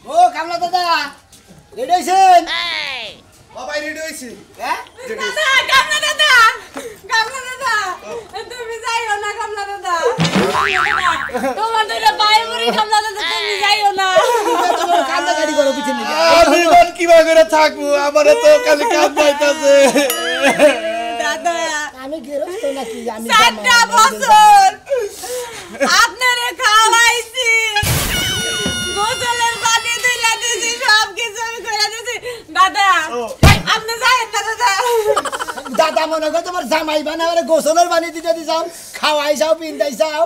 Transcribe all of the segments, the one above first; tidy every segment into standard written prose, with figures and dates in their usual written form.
ও কামলা দাদা রেডি হইছেন? বাবাই রেডি হইছি। হ্যাঁ দাদা কামলা দাদা তুমি যাইও না কামলা দাদা তোমার দুইটা পায়ে পড়ি কামলা দাদা তুমি যাইও না তোমার কান্দা গাড়ি করো পিছনে আমি বল কিভাবে করে থাকবো আমারে তো খালি কাঁদাইতাছে। দাদা আমি গেরস্ত নাকি আমি 7টা বছর আপনারে খাওয়াইছি গোসলের পানি দিলা দিছি সব কিছু আমি কইরা দিছি দাদা আপনি যাইন না দাদা দাদা মনে করো তোমার জামাই বানাবে গোসলের পানি দিতে দিছাও খাওয়াই যাও পিন্দাই যাও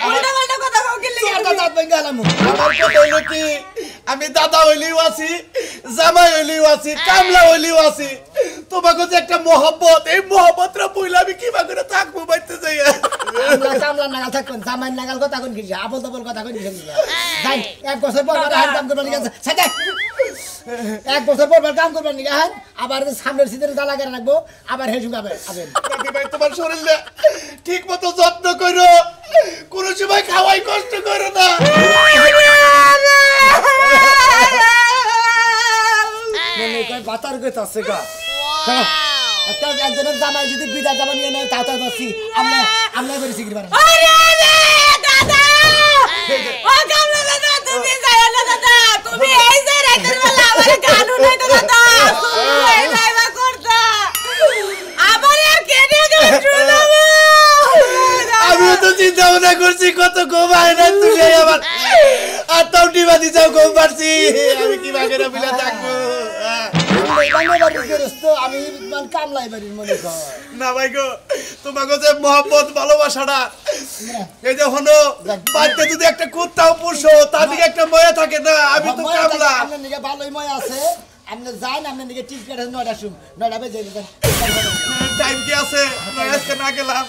উল্টা পাল্টা কথা কও কি লাগি দাদা দাঁত ভেঙে গেলাম আমার কথা হইলো কি আমি দাদা হইলিও আছি জামাই হইলিও আছি কামলা হইলিও আছি তোমাকে যে একটা মহব্বত এই মহব্বতটা বইলে আমি কিভাবে করে থাকবো বাইতে যাই কামলা নাগাল থাকুন জামাই নাগাল কথা কোন কি আবল তবল কথা কোন কি যাই 1 বছর পর আর কাম করবেন গেছে সাথে 1 বছর পর কাম করবেন নি হ্যাঁ আবার সামনের সিদের জ্বালা করে রাখবো আবার হে শুকাবে আবেন দাদি ভাই তোমার শরীরে ঠিক মতো যত্ন করো কোন সময় খাওয়াই কষ্ট করো না মনে কয় বাতার গেছে আছে গা একটা একজনের জামাই যদি বিদা জামা নিয়ে নেয় তা বসি আমরা বেরিয়ে গিয়ে বাড়ি আরে দাদা ও কামলা দাদা তুমি যাইও না দাদা তুমি এই যে রাতের বেলা আমার গানু নাই তো দাদা তুমি এই লাইভা করতা আবার আর কেনে গেল শুনাবো আমি তো চিন্তা ভাবনা করছি কত ঘুমায় না তুমি আমার আর তাউটি বাদি যাও ঘুম পারছি আমি কি বাগেরা বিলা থাকবো আমি কামলাই বাড়ির মনে কর না ভাই গো তোমাকে যে মহব্বত ভালোবাসাটা এই যে হলো বাড়িতে যদি একটা কুত্তাও পুষো তার দিকে একটা ময়া থাকে না আমি তো কামলা আপনার দিকে ভালোই ময় আছে আপনি যান আপনার দিকে টিপ কেটে 9টা শুন 9টা বেজে যাবেন টাইম কি আছে আজকে না গেলাম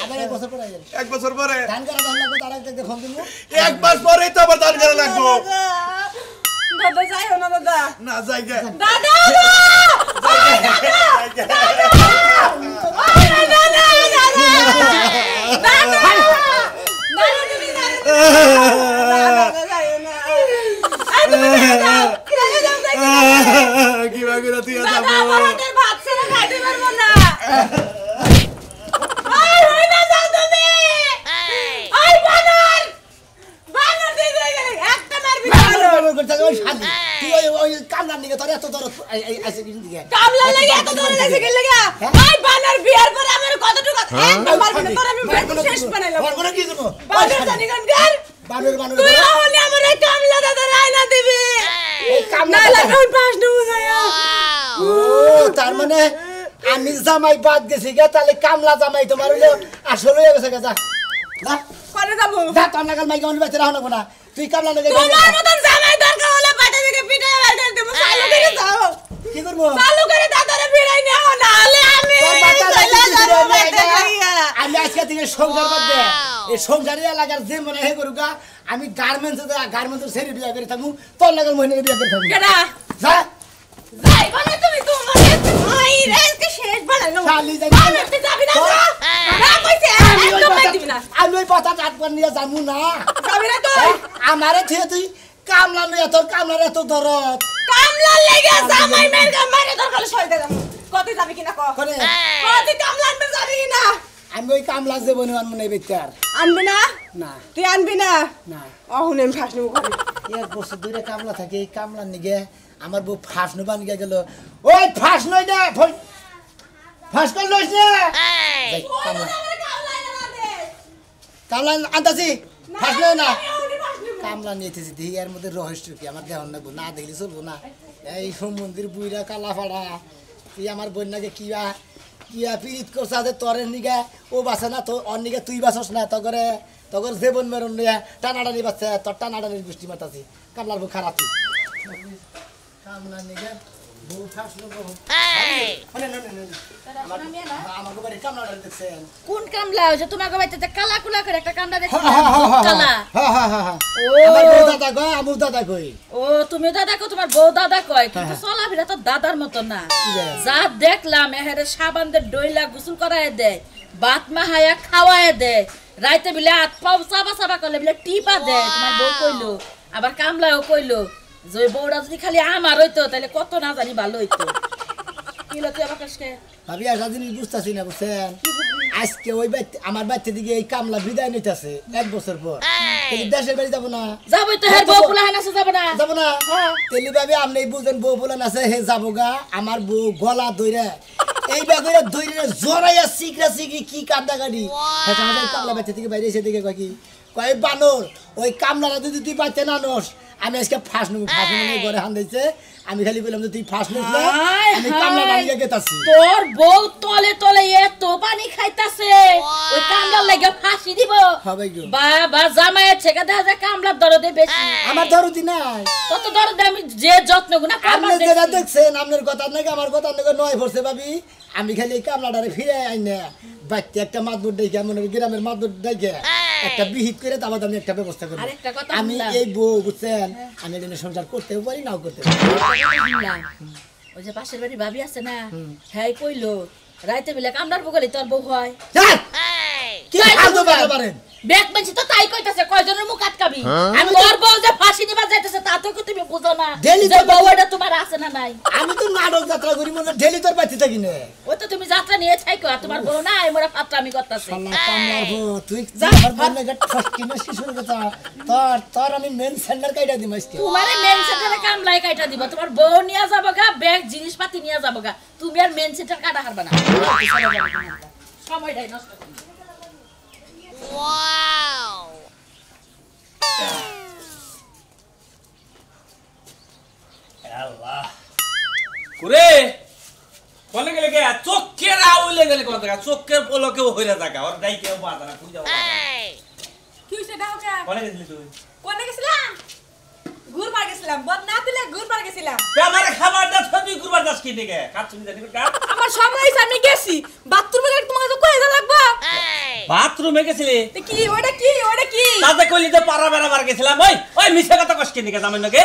আবার 1 বছর পরে যাবেন 1 বছর পরে ধান করা ধান লাগবে তার আগে ফোন দিমু 1 মাস পরেই তো আবার ধান করা লাগবো দাদা যাইও না দাদা না যাই গে দাদা কি বাগেরা তুই দাদা যাবো আমার হাতের ভাত ছেড়ে খাইতে পারবো না ওই না যাও তুমি ওই বানর বানর দিয়ে গেলে একটা মারবি বানর করতে ওই শাদি তুই ওই কামলার দিকে তোর এত দরদ আইছে কিছু দিকে কামলা লাগে এত দূরে লাগছে কি লাগা ওই বানর বিয়ার পরে আমার কতটুকু একদম মারবি না তোর আমি শেষ বানাইলাম বড় কি করব বানর জানি কোন গার বানর তুই হলে আমার কামলা দাদা রাইনা দিবি না লাগে ওই পাশ নেবো যায়া ও তার মানে আমি জামাই বাদ গেছি গে তাহলে কামলা জামাই তোমার হলো আসলে হয়ে গেছে যা না কোনে যাবো যা তোর নাগাল মাইকে অন্য বেঁচে রাখো না তুই কামলা নাগাল তোমার মতন জামাই দরকার হলে পাটা থেকে পিঠে বের করে দেবো চালু করে যাও কি করবো চালু করে দাদারে ভিড়াই নাও না হলে আমি আমি আজকে থেকে সংসার বাদ দে এই সংসারে এলাকার যে মনে হয় করুকা আমি গার্মেন্টস ছেড়ে বিয়ে করে থাকবো তোর নাগাল মহিনে বিয়ে করে থাকবো কেডা যা যাই বলে তুমি তোমার ভাই রেস্কে শেষ বানানো শালি যাই তুই যাবি না না কইছে একদম মাই দিবি না আমি ওই পাতা চাটপান নিয়ে যাবো না যাবি না তুই আমারে থেকে তুই কামলা নিয়ে তোর কামলার এত দরদ কামলা লেগে জামাই মের মারে দরকার সই দে কত যাবি কিনা কত কামলা আনবে যাবি কিনা আমি ওই কামলা যে বনে আনবো না বেকার আনবি না না তুই আনবি না না অহুন আমি ফাঁস নেবো ঘরে 1 বছর ধরে কামলা থাকে এই কামলার নিগে আমার বউ ফাঁস নেবা নিগে গেল ওই ফাঁস নই না ফাঁস কর লইস না কামলা আনতাছি ফাঁস নই না কামলা নিয়েছি দেখি এর মধ্যে রহস্য কি আমার দেহন না না দেখলে চলবো না এই মন্দির বুইরা কালাফাড়া তুই আমার বন্যাকে কিয়া পিরিত করছা যে তরের নিগে ও বাসে না তো অর নিগে তুই বাসস না তগর যে বন মেরন নিয়ে টানাটানি বাচ্চা তোর টানাটানির গোষ্ঠী মাতাছি কামলার বউ খারাপ কামলা নিগে বউ ফাঁসলো আমাকে বাড়ি কামলাটা দেখছেন কোন কামলা হইছে তোমাকে বাইতে কালা কুলা করে একটা কামলা দেখছি কালা আমার বউ দাদা কয় আমু দাদা কই ও তুমি দাদা কো তোমার বউ দাদা কয় কিন্তু চলাফেরা তো দাদার মত না যা দেখলাম এহেরে সাবান দে ডইলা গোসল করায় দেয় বাত মাহায়া খাওয়ায় দেয় রাইতে বিলে হাত পাও চাবা চাবা করলে বিলে টিপা দেয় তোমার বউ কইলো আবার কামলাও কইলো যে ওই বউটা যদি খালি আমার হইতো তাহলে কত না জানি ভালো হইতো কি হলো তুই আমার কাছে ভাবি একটা জিনিস বুঝতেছি না বুঝছেন আজকে ওই আমার বাচ্চা দিকে এই কামলা বিদায় নিতেছে 1 বছর পর কিন্তু দেশের বাড়ি যাবো না যাবই তো হের বউ ফুলাহান আছে যাবো না যাবো না তেলি ভাবি আপনি বুঝেন বউ ফুলান আছে হে যাবো গা আমার বউ গলা ধইরা এই ব্যাগরে ধইরা জড়াইয়া সিকরা সিকরি কি কান্দা গাড়ি আমাদের কামলা বাচ্চা থেকে বাইরে এসে দিকে কয় কি কয় বানর ওই কামলারা যদি তুই বাচ্চা না নস আমি আজকে ফাঁস নেবো ফাঁস নেবো ঘরে হান দিয়েছে আমি খালি বললাম যে তুই ফাঁস নিস না আমি কামলা বানিয়ে গেতাছি তোর বউ তলে তলে এত পানি খাইতাছে ওই কামলার লাগে ফাঁসি দিব হবে গো বাবা জামাইয়ের ছেকা দেখা যায় কামলার দরদে বেশি আমার দরদি নাই তত দরদে আমি যে যত্ন গুনা আপনি যেটা দেখছেন আপনার কথা নাকি আমার কথা নাকি নয় পড়ছে ভাবি আমি খালি এই কামলাটারে ফিরে আই না বাচ্চা একটা মাদুর দেখে মনে করি গ্রামের মাদুর দেখে একটা বিহিত করে তারপর আমি একটা ব্যবস্থা করবো আরেকটা কথা আমি এই বউ বুঝছেন আমি এটা সংসার করতেও পারি নাও করতে পারি ওই যে পাশের বাড়ি ভাবি আছে না হ্যাঁ কইলো রাইতে বেলা কামলার বগলে তোর বউ হয় কি ফালতু কথা পারেন ব্যাগ বেঞ্চি তো তাই কইতাছে কয়জনের মুখ আটকাবি আমি তোর বউ যে ফাঁসি নিবা যাইতেছে তা তো তুমি বুঝো না ডেলি যে বউ এটা তোমার আছে না নাই আমি তো নাটক যাত্রা করি মনে ডেলি তোর বাচ্চা থাকি না ওই তো তুমি যাত্রা নিয়ে থাইকো আর তোমার বউ নাই মোরা ফাত্রা আমি করতাছি কামলার বউ তুই আমার বললে গট ফাস্টি না শিশুর কথা তোর আমি মেন সেন্টার কাইটা দিম আজকে তোমারে মেন সেন্টারে কামলাই কাইটা দিব তোমার বউ নিয়া যাবো গা ব্যাগ জিনিসপাতি নিয়া যাবো গা তুমি আর মেন সেন্টার কাটা হারবা না সময়টাই নষ্ট করো Wow! আল্লাহ কুরে কোনে গেলে কে চোখের আউলে গেলে কোন জায়গা চোখের পলকেও হইরা থাকা ওর দাই কেউ বাধা না খুঁজে যাও কি হইছে দাও কা কোনে গেছিলি তুই কোনে গেছিলাম ঘুরবার গেছিলাম বদ না দিলে ঘুরবার গেছিলাম তে আমার খাবার দাও তুই গুরবার দাস কি দিকে কাট তুমি জানি কাট আমার সময় হইছে আমি গেছি বাথরুমে গেলে তোমাকে তো কই যা লাগবে বাথরুমে গেছিলি তে কি ওটা কি তাতে কইলি তো পারা বেড়া বার গেছিলাম ওই মিছা কথা কষ্ট কি দিকে জামাই নকে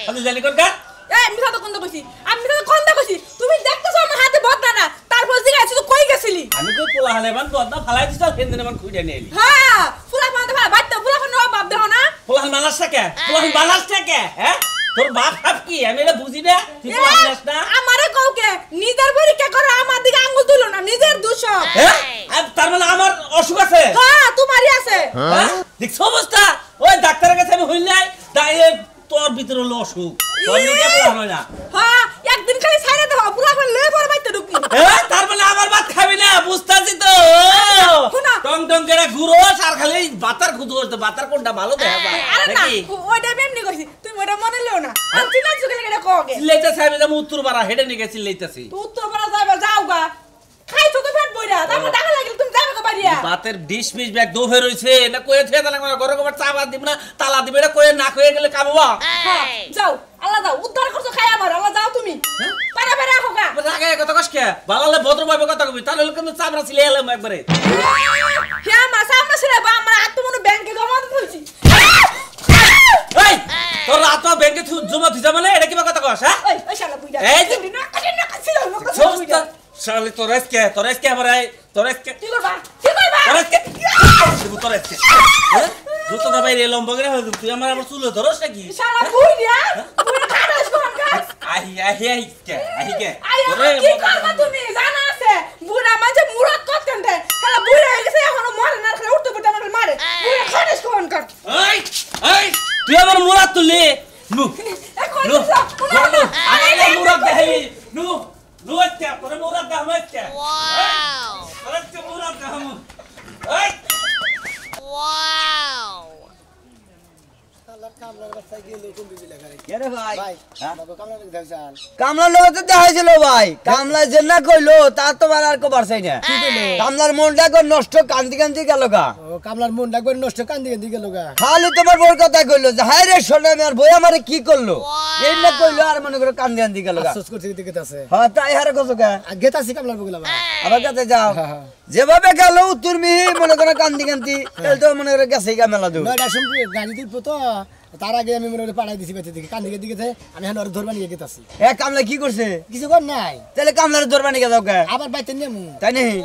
আমি জানি কোন কাট এই মিছা তো কোনটা কইছি আমি মিছা তো কোনটা কইছি তুমি দেখতেছো আমার হাতে বদনা না তারপর জিগাইছি তুই কই গেছিলি আমি কই পোলা হালে বান বদনা ফালাই দিছ ফেন মান খুঁজে নিয়ে এলি হ্যাঁ ফুলা পাতে ভাই বাইতে ফুলা কোন বাপ দেহ না পোলা বানাস কে পোলা বানাস কে হ্যাঁ তোর বাপ বাপ কি আমি এটা বুঝি না তুই পোলা বানাস না আমারে কওকে নিজের পরীক্ষা করো আমার দিকে আঙ্গুল তুলো না নিজের দোষ হ্যাঁ তার মানে আমার অসুখ আছে হ্যাঁ তোমারই আছে হ্যাঁ দেখছ অবস্থা ওই ডাক্তারের কাছে আমি হইল নাই তাই তোর ভিতরে হলো অসুখ তোর নিকে পোলা হয় না হ্যাঁ একদিন খালি ছাইরা দাও পুরা করে লয়ে পরে বাইতে ঢুকি হ্যাঁ তার মানে আমার ভাত খাবি না বুঝতাছি তো শোনা। টং টং করে ঘুরোস আর খালি বাতার খুদোস বাতার কোনটা ভালো দেখা যায় আরে না নাকি ওইটা এমনি কইছি তুমি ওইটা মনে লও না আর চিনা চুকে লাগে কওকে চিল্লাইতেছে আমি যেমন উত্তর পাড়া হেডে নিয়ে চিল্লাইতেছি তুই উত্তর পাড়া যাইবা যাওগা খাইছো তো পেট বইরা তারপর দেখা লাগল তুমি যাবে কো বাড়িয়া বাতের ডিশ মিশ ব্যাগ দো হয়ে রইছে না কয়ে থে তালা ঘরে ঘরে চাবা দিব না তালা দিবে না কয়ে না কয়ে গেলে কামবা হ্যাঁ যাও আল্লাহ যাও উদ্ধার করছো খাই আমার আল্লাহ যাও তুমি পারা পারা হোগা রাগে কথা কসকে ভালোলে ভদ্রভাবে কথা কবি তাহলে কিন্তু চামড়া ছিলে এলাম একবারে হ্যাঁ মা সামনে ছেড়ে বা আমার হাত তো মনে ব্যাংকে জমা দিতে হইছি এই তোর রাত ব্যাংকে জমা দিছ মানে এটা কিবা কথা কস হ্যাঁ ওই শালা বুইড়া এই যে না কাটি না কাছিল না সমস্ত শালি তোরেসকে আমার তোরেসকে কি করবা কি করবা তোরেসকে তোরেসকে হ্যাঁ যত না বাইরে লম্বা করে হইল তুই আমার চুল ধরস নাকি শালা বুইড়া বুইড়া খাড়াস কোন কাজ আহি কে তোরে কি করবা তুমি জানা আছে বুড়া মাঝে মুরাদ করতেন দে শালা বুইড়া হয়ে গেছে এখনো মরে না খালি উঠতে উঠতে আমাকে মারে বুইড়া খাড়াস কোন কাজ এই তুই আমার মুরাদ তুললি নু এখন নু আমার মুরাদ দেখাই নু নু আচ্ছা তোরে মুরাদ দেখাম আচ্ছা Wow! তোরে মুরাদ দেখাম এই Wow! কামলার বাচ্চা গেলে কোন বিবি লেখা রে কে রে ভাই ভাই বাবা কামলা দেখাইছাল কামলা লোতে দেখাইছিল ভাই কামলা যে না কইলো তার তো আর কবার চাই না কামলার মনটা কো নষ্ট কান্দি কান্দি গেল গা ও কামলার মনটা করে নষ্ট কান্দি কান্দি গেল গা খালি তোমার বড় কথা কইলো যে হায় রে সোনা আমার বই আমারে কি করলো এই না কইলো আর মনে করে কান্দি কান্দি গেল গা আফসোস করতে দিকে আছে হ্যাঁ তাই হারে কত গা আগে তাসি কামলার বগলা ভাই আবার কাছে যাও হ্যাঁ। যেভাবে গেল তুমি মনে করে কান্দি কান্দি তাহলে তো মনে করে গেছে গা মেলা দূর নয়টা সম্পর্কে গাড়ি দিব তো তার আগে আমি মনে পাঠাই দিছি বেঁচে দিকে কান দিকে দিকে আমি এখন ওর ধরবা নিয়ে গেতাছি এ কামলা কি করছে কিছু কর নাই তাহলে কামলার ধরবা নিয়ে যাও কে আবার বাইতে নিয়ে তাই নেই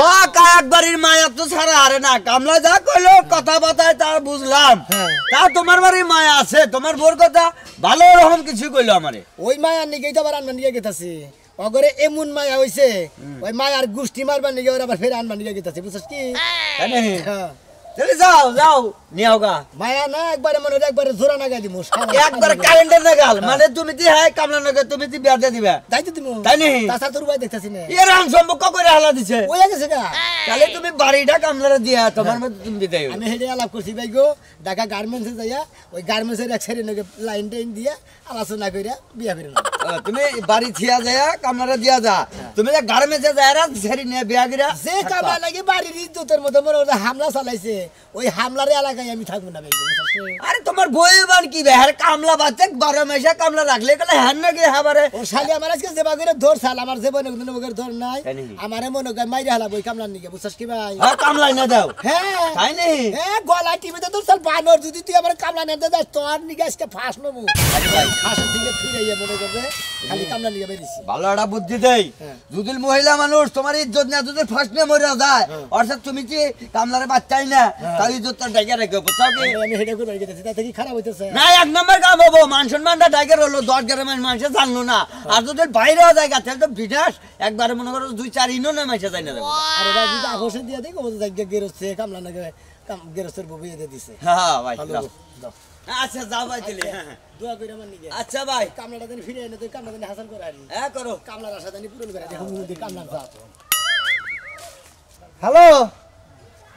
ও কাক বাড়ির মায়া তো ছাড়া আরে না কামলা যা কইলো কথা বাতায় তা বুঝলাম তা তোমার বাড়ির মায়া আছে তোমার বোর কথা ভালো রকম কিছু কইলো আমারে ওই মায়ার নিয়ে তো আবার আনবার নিয়ে গেতাছি অগরে এমন মায়া হইছে ওই মায়ার গুষ্টি মারবার নিয়ে ওরা আবার ফের আনবার নিয়ে গেতাছি বুঝছিস কি তাই নেই তাহলে যাও যাও নিয়ে হোগা মায়া না একবারে মনে একবারে জোড়া নাগাই দিমু একবার কারেন্টের নাগাল মানে তুমি দি হ্যাঁ কামলা নগে তুমি দি বিয়া দিয়ে দিবা যাইতে দিমু তাই নেই তাছাড়া তোর ভাই দেখতাছি না এর আম সম্পর্ক করে হালা দিছে ওই গেছে গা তাহলে তুমি বাড়িটা কামলারে দিয়া তোমার মত তুমি দিতে আমি হেডে আলাপ করছি ভাই গো ঢাকা গার্মেন্টসে যাইয়া ওই গার্মেন্টসের এক সাইডে নগে লাইন টাইন দিয়া আলোচনা কইরা বিয়া করে না তুমি বাড়ি থিয়া যায় কামলারে দিয়া যা তুমি যে গার্মেন্টসে যায় রা সেরি নিয়ে বিয়া কইরা যে কামলা লাগে বাড়ির ইজ্জতের মধ্যে মনে ওরা হামলা চালাইছে ওই হামলার এলাকায় আমি থাকবো না ভাই আরে তোমার বইবান কি বে আর কামলা বাতে 12 মাসে কামলা রাখলে কলে হ্যান নাকি হাবারে ও শালি আমার আজকে যেবা করে ধর সাল আমার জীবনে কোনো বগের ধর নাই আমারে মনে করে মাইরা হালা বই কামলার নিকে বুঝছস কি ভাই আর কামলাই না দাও হ্যাঁ তাই নেই গলা টিভিতে তো সাল বানর যদি তুই আমার কামলা না দাস তোর নিকে আজকে ফাঁস নমু ফাঁস দিকে ফিরে ইয়ে মনে করবে খালি কামলা নিকে বেরিয়েছি ভালো একটা বুদ্ধি দেই যদি মহিলা মানুষ তোমার ইজ্জত না যদি ফার্স্ট নে মরে যায় অর্থাৎ তুমি কি কামলারে বাচ্চাই না তাই ইজ্জতটা ঢাকা রাখো বুঝছো কি আমি হেডে করে গেছি তাতে কি খারাপ হইতেছে না এক নম্বর কাম হবো মান সম্মানটা ঢাকা রইলো 10 গ্রামের মানুষ জানলো না আর যদি বাইরে যায় তাহলে তো বিনাশ একবার মনে করো 2-4 ইনো না মাইছে যাই না দেবো আরে ভাই যদি আপোষে দিয়ে দেই কত জায়গা গেরস্তে কামলা না গেরস্তের বউ দিয়ে দিছে হ্যাঁ ভাই যাও আচ্ছা যাও ভাই তাহলে দোয়া কইরা মান নিকে আচ্ছা ভাই কামলাটা দেন ফিরে এনে তুই কামলা দেন হাসান করে আনি হ্যাঁ করো কামলার আশা দেন পূরণ করে দেখো মুদি কামলা যা হ্যালো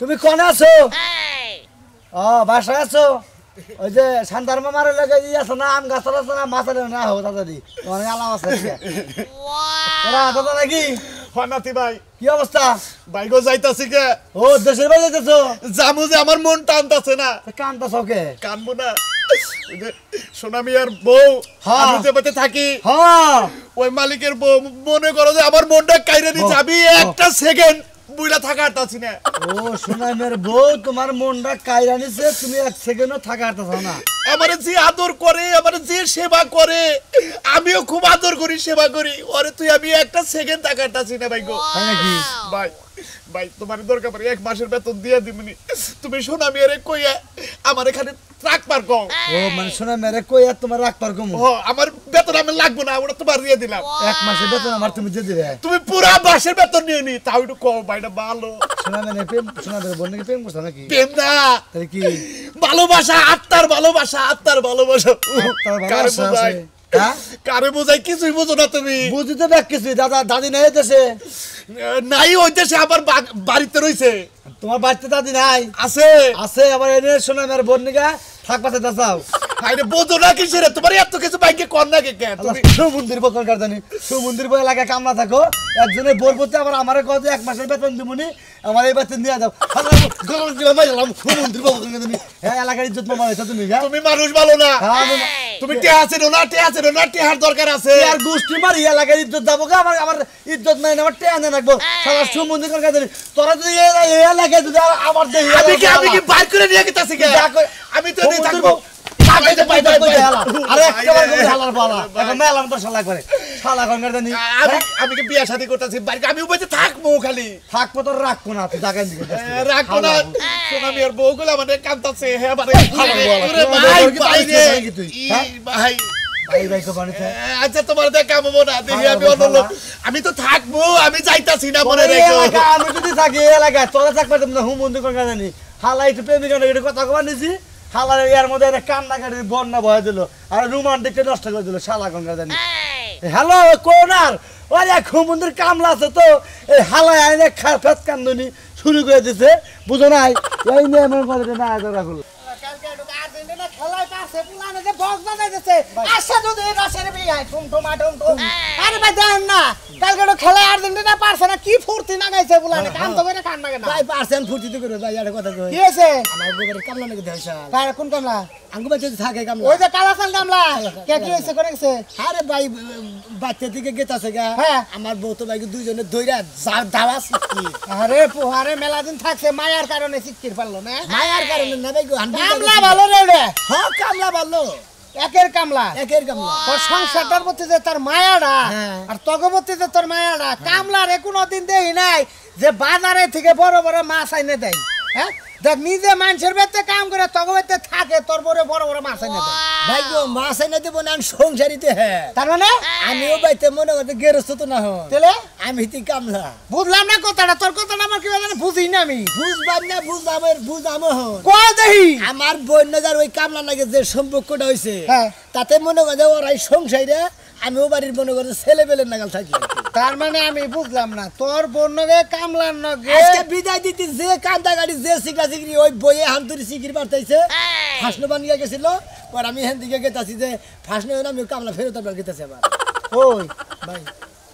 তুমি কোন আছো ও বাসায় আছো ওই যে শান্তার মামার লাগে আছো না আম গাছ আছে না মাছ না হো দাদাদি তোমার আলাম আছে তোরা দাদা নাকি ফানাতি ভাই কি অবস্থা ভাই গো যাইতাছি কে ও দেশের বাইরে যাইতেছো জামু যে আমার মন টানতাছে না কানটা সকে কানবো না ওই যে সোনামিয়ার বউ হ্যাঁ। আমি যে বাড়িতে থাকি হ্যাঁ ওই মালিকের বউ মনে করো যে আমার মনটা কাইরে দিচ্ছে আমি একটা সেকেন্ড বুইলা থাকা হাঁটাছি না ও সোনামের বউ তোমার মনটা কাইরা নিছে তুমি এক সেকেন্ডও থাকা হাঁটাছো না আমারে যে আদর করে আমারে যে সেবা করে আমিও খুব আদর করি সেবা করি ওরে তুই আমি একটা সেকেন্ড থাকা হাঁটাছি না ভাই গো তাই নাকি ভাই ভাই তোমার দরকার পড়ে 1 মাসের বেতন দিয়ে দিবনি তুমি সোনামিয়ারে কইয়া আমার এখানে ট্রাক পার কও ও মানে সোনামের কই আর তোমার রাখ পার কম ও আমার বেতন আমি লাগবো না ওটা তোমার দিয়ে দিলাম এক মাসের বেতন আমার তুমি দিয়ে দিবে তুমি পুরা মাসের বেতন নিয়ে নি তাও একটু কও ভাইটা ভালো সোনামের প্রেম সোনামের বোন নাকি প্রেম করছো নাকি প্রেম না তাহলে কি ভালোবাসা আত্মার ভালোবাসা আত্মার ভালোবাসা আত্মার কারে ভালোবাসা বোঝাই আছে। হ্যাঁ? কারে বোঝাই কিছুই বোঝো না তুমি বুঝি তো দেখ কিছু দাদা দাদি নাই দেশে নাই হইতেছে আবার বাড়িতে রইছে তোমার বাড়িতে দাদি নাই আছে আছে আবার এনে সোনামের বোন নিগা থাক পাতে দাসাও আরে বোঝো না কিসের তোমার এত কিছু বাইকে কর না কে কেন তুমি সুমন্দির বকর কারদানি সুমন্দির বই এলাকায় কামলা থাকো একজনের বোর করতে আবার আমারে কয় যে 1 মাসের বেতন দিবনি আমার এই বেতন দিয়ে দাও সুমন্দির বকর কারদানি হ্যাঁ এলাকার ইজ্জত মামাইছো তুমি হ্যাঁ তুমি মানুষ ভালো না হ্যাঁ, তুমি টেহা ছিল না টেহার দরকার আছে আর গোষ্ঠী মারি এলাকার ইজ্জত যাবো গা আমার আমার ইজ্জত নাই আমার টেনে রাখবো সারা সুমন্দির করে কাঁদে তোরা যদি এই এলাকায় যদি আমার দেহি আমি কি বাইর করে নিয়ে গেতাছি কে আমি তো নেই থাকবো আরে একবার করে হালার পালা এখন মেলাম তো শালা করে শালা কোন কাঁদে আমি কি বিয়া শাদী করতেছি বাড়িতে আমি উপরে থাকবো খালি থাকবো তো রাখবো না তুই জায়গায় দিকে রাখবো না সোনামি আর বউগুলো আমাদের কাঁদতাছে হ্যাঁ মানে ভাই ভাই ভাই কো বানিতে আচ্ছা তোমার দেখা পাবো না দেখি আমি অন্য লোক আমি তো থাকবো আমি যাইতাছি না মনে রেখো আমি যদি থাকি এই এলাকায় তোরা থাকবে না হুমন্দি কোন কাঁদে হালা একটু প্রেমিকা এটা কথা কবা নিছি হালার এর মধ্যে একটা কান্না কাটি বন্যা বয়ে দিল আর রোমান্টিকটা নষ্ট করে দিল শালা কোন কাঁদে হ্যালো কোনার ওই এক হুমন্দির কামলা আছে তো এই হালায় আইনে ফেত কান্দনি শুরু করে দিছে বুঝো নাই এই নিয়ে এমন কথা না আদর রাখল কি ফুর্তি না গাইছে বুলানে কাম তো করে কান না কেন ভাই পারছেন ফুর্তি তো করে ভাই একটা কথা কই কি আছে আমার গোবরে কামলা নাকি দেয়ছা কোন কামলা আঙ্গু বাচ্চা থাকে কামলা ওই যে কালাসাল কামলা কে কি হইছে করে গেছে আরে ভাই বাচ্চা থেকে গেতাছে গা হ্যাঁ। আমার বউ তো ভাইকে দুইজনে ধইরা দাওয়া শিখি আরে পোহারে মেলা দিন থাকছে মায়ার কারণে শিক্ষির পারলো না মায়ার কারণে না ভাই কামলা ভালো রে ওরে হ্যাঁ কামলা ভালো একের কামলা একের কামলা তোর সংসারটার প্রতি যে তার মায়াটা হ্যাঁ। আর তগবর্তী যে তোর মায়াটা কামলারে কোনোদিন দেই নাই যে বাজারে থেকে বড় বড় মাছ আইনে দেয় হ্যাঁ দেখ নিজে মানুষের বেতে কাম করে তগবর্তী থাকে তোর বড় বড় বড় মাছ আইনে দেয় ভাই গো মাছ এনে দেবো না আমি সংসারিতে হ্যাঁ তার মানে আমিও বাইতে মনে করতে গেরস্ত তো না হন তেলে আমি তুই কামলা বুঝলাম না কথাটা তোর কথাটা আমার কি বলে বুঝি না আমি বুঝবাম না বুঝামো হন কয় দেহি আমার বন্যজার ওই কামলা লাগে যে সম্পর্কটা হয়েছে হ্যাঁ। তাতে মনে করে ওরাই সংসারে আমিও বাড়ির মনে করে ছেলে পেলের নাগাল থাকি তার মানে আমি বুঝলাম না তোর বন্যগে কামলার নগে আজকে বিদায় দিতে যে কান্দা গাড়ি যে সিগরা সিগরি ওই বইয়ে হামতুরি সিগরি পারতাইছে ফাঁসনো বানিয়ে গেছিল পর আমি হেন দিকে গেতাছি যে ফাঁসনো আমি কামলা ফেরত আপনার গেতেছি আবার ওই ভাই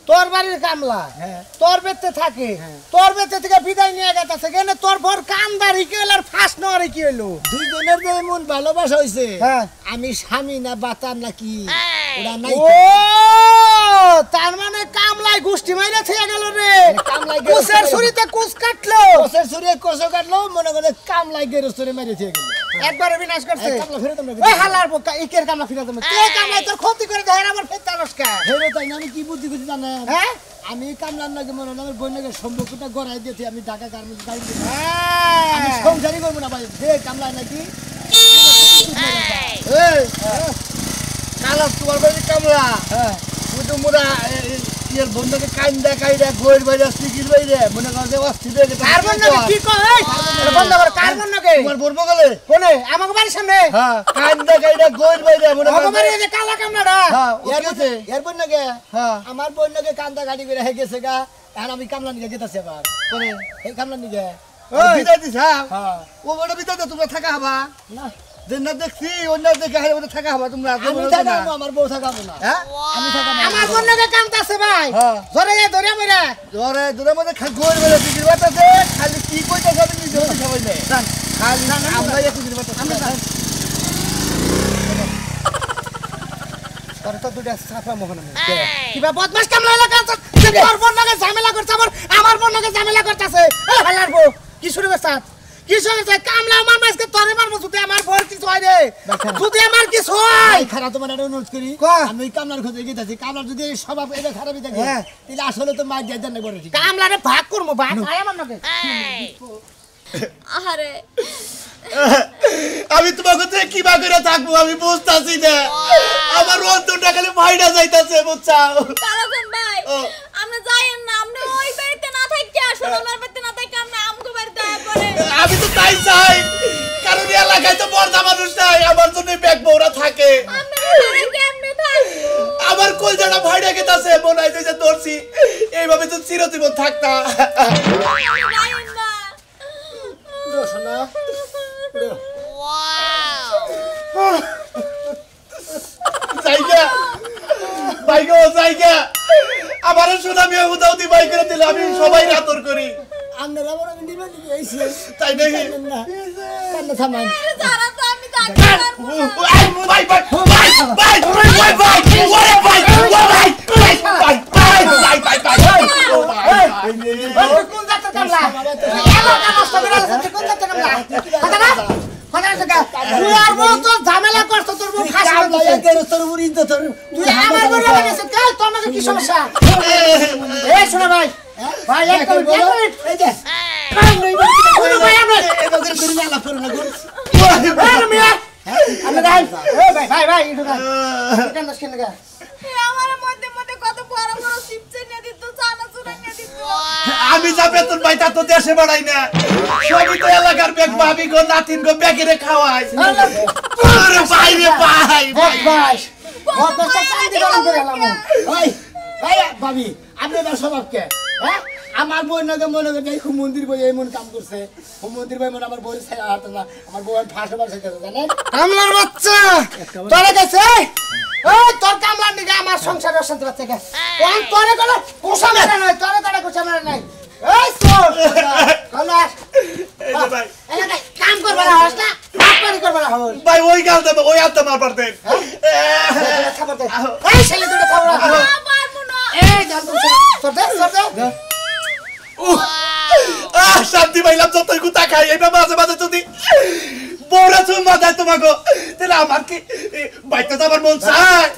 তোর বাড়ির কামলা হ্যাঁ। তোর বেতে থাকে তোর বেতে থেকে বিদায় নিয়ে গেছে কেন তোর বর কামদারি কি হলো আর ফাঁস নেওয়ারে কি হলো দুইজনের যে এমন ভালোবাসা হয়েছে হ্যাঁ। আমি স্বামী না বাতার নাকি ওরা নাই ও তার মানে কামলাই গোষ্ঠী মাইরা থেকে গেল রে কামলাই কুসের ছুরিতে কুস কাটলো কোষের ছুরিয়ে কোষও কাটলো মনে করে কামলাই গেরো ছুরি মেরে থেকে গেল একবারে বিনাশ করছে কামলা ফেরত আমরা ওই হালার বোকা ইকের কামলা ফিরা তুমি কে কামলাই তোর ক্ষতি করে দেয় আমার ফেরত নমস্কার ফেরত তাই না আমি কি বুদ্ধি করছি জানেন হ্যাঁ আমি কামলার নাকি মনে হয় আমার বইনাকে সম্পর্কটা গড়াই দিয়েছি আমি ঢাকা গার্মেন্টস গাড়ি আমি হ্যাঁ। সংসারই করবো না ভাই যে কামলা নাকি এই কালা তোমার বাড়ি কামলা হ্যাঁ তুই তো মোরা ইয়ের বন্ধুকে কাইন্দা কাইদা গোয়ের বাইরে সিকির বাইরে মনে কর যে অস্থির হয়ে গেছে কার বন্যকে কি কয় বন্ধ কর কার বন্যকে তোমার বলবো গেলে কোনে আমাকে বাড়ির সামনে হ্যাঁ কাইন্দা কাইদা গোয়ের বাইরে মনে কর আমাকে বাড়ি এই যে কালা কামলাটা হ্যাঁ ও গেছে এর বইনাকে হ্যাঁ আমার বইনাকে কান্দা গাড়ি করে হয়ে গেছে গা এখন আমি কামলা নিয়ে গেতেছি আবার করে এই কামলা নিয়ে বিদায় দিস হ্যাঁ হ্যাঁ ও বড় বিদায় তোমরা থাকা হবা না যে না দেখছি অন্য দেখে হারে ওটা থাকা হবা তোমরা আমি থাকাবো আমার বউ থাকাবো না হ্যাঁ আমি থাকাবো আমার বন্যকে কামতাছে ভাই হ্যাঁ। ধরে যায় ধরে মরে ধরে দূরের মধ্যে গোয়ের বাইরে সিকির বাতাছে খালি কি কইতে সব নিজে হতে সবাই নেই খালি আমরা একটু সিকির বাতাছে তোর তো দুটা সাফা মোহন আমি কিবা বদমাশ কামলা লাগা তোর বন্যকে ঝামেলা করছে আমার বন্যকে ঝামেলা করতেছে এই হালার বউ কি শুরু করছ কি শুরু করছ কামলা আমার মাসকে তোরে মারবো যদি আমার বউর কিছু হয় রে যদি আমার কিছু হয় খারাপ তোমার একটা অনুরোধ করি কয়। আমি ওই কামলার খোঁজে গেতেছি কামলার যদি এই স্বভাব এটা খারাপই থাকে হ্যাঁ। তাহলে আসলে তো মার যাই না করে ঠিক কামলারে ভাগ করবো ভাগ আয় আমার নকে আরে আমি তোমাকে থেকে কি বা করে থাকবো আমি বুঝতাছি না আমার অন্তরটা খালি ভাইডা যাইতাছে বুঝছাও কালাজান ভাই ও। আমরা যাইয়েন না আপনি ওই বাড়িতে না থাকি আসুন আমার বাড়িতে না থাকি আমরা আমগো বাড়িতে আয় পড়ে আমি তো তাই চাই কারণ এই এলাকায় তো বর্দা মানুষ নাই আমার জন্য ব্যাগ বউরা থাকে আমরা ঘরে কেমনে থাকবো আমার কলজাটা ভাইডা গেতাছে মনে হয় যে ধরছি এইভাবে তো চিরজীবন থাকতা যাইয়েন না শোনা জায়গা বাইগো জায়গা আমার সুনামি উদাউদি বাই করে দিলে আমি সবাই আদর করি আপনারা আবার আমি নিবেন এইছে তাই নাকি না কান্না থামান যারা তো আমি থাকতে পারবো না bye bye bye bye bye bye ওরে bye bye bye bye bye কোন যাচ্ছে কামলা এলাকা নষ্ট করে আছে কোন যাচ্ছে কামলা কথা না কথা না তুই আর বউ তো ঝামেলা করছ তোর বউ ফাঁসি কামলা দিছে একের তোর উপর ইন্ত তোর তুই আমার বড় লাগেছে কাল তোর নাকি কি সমস্যা এই শোনা ভাই ভাই এক মিনিট এই যে কোন ভাই আমরা এটা করে করি না লাভ করো না গো এই মিয়া আমরা ভাই এই ভাই ভাই এটা না কেন কেন গা আমার মধ্যে মধ্যে কত বড় বড় চিপচে নিয়ে দিত চানা চুরা নিয়ে দিত আমি যা বেতন পাই তা তো দেশে বাড়াই না সবই তো এলাকার ব্যাগ ভাবি গো নাতিন গো ব্যাগেরে খাওয়াই আরে ভাই রে ভাই ভাই বহুত চান্দি গরম করে এলাম ওই ভাই ভাবি আপনি এবার স্বভাব কে হ্যাঁ আমার বই নাকি মনে করে এই মন্দির বই এমন কাম করছে মন্দির বই মনে আমার বই ছাড়া হাতে না আমার বই ফাঁসে বাড়ছে জানেন কামলার বাচ্চা তোরে গেছে এই তোর কামলার নিগে আমার সংসারে অশান্তি বাচ্চা গে কোন তোরে গেল কোষা মেরে নাই তোরে গেল কোষা মেরে নাই এই তোর কামলা এই যে ভাই এই কাম করবে না হস না বাটপারি করবে না হল ভাই ওই গাল দেব ওই আত্মা মার পারতেন খাবার দে এই ছেলে দুটো খাবার পারবো না এই জান সর দে শান্তি পাইলাম যতই গুতা খাই এইবার মাঝে মাঝে যদি বউরা চুম্মা দেয় তোমাকে তাহলে আমার কি বাইতে তো আমার মন চায়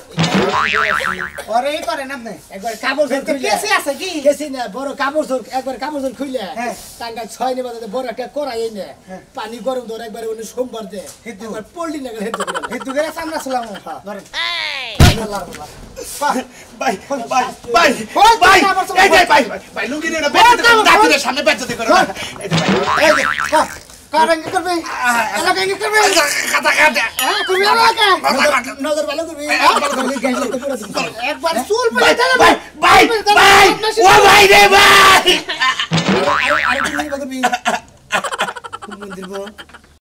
ওরে করে না আপনি একবার কাপড় ধরতে কেসে আছে কি কেসি না বড় কাপড় ধর একবার কাপড় ধর খুইলে হ্যাঁ। টাঙ্গা 6 নে বাজে বড় একটা করাই নে পানি গরম ধরে একবার উনি সোমবার দে হেতু। একবার পড়লি না হেতু করে এই দুগেরা সামনে ছিলাম ধরেন আল্লাহর আল্লাহ ভাই ভাই ভাই বল, ভাই আবার চলো, এই যে বল। ভাই ভাই লুঙ্গি নিয়ে না বেঁচে বল, বল। দাঁতের সামনে বেঁচে করো না এই যে ভাই এই যে কারেঙ্গ করবে এলাকা কি করবে খাতা খাতা হ্যাঁ করবে এলাকা নজর ভালো করবি একবার চুল ভাই পড়ে ভাই ভাই ও ভাই রে ভাই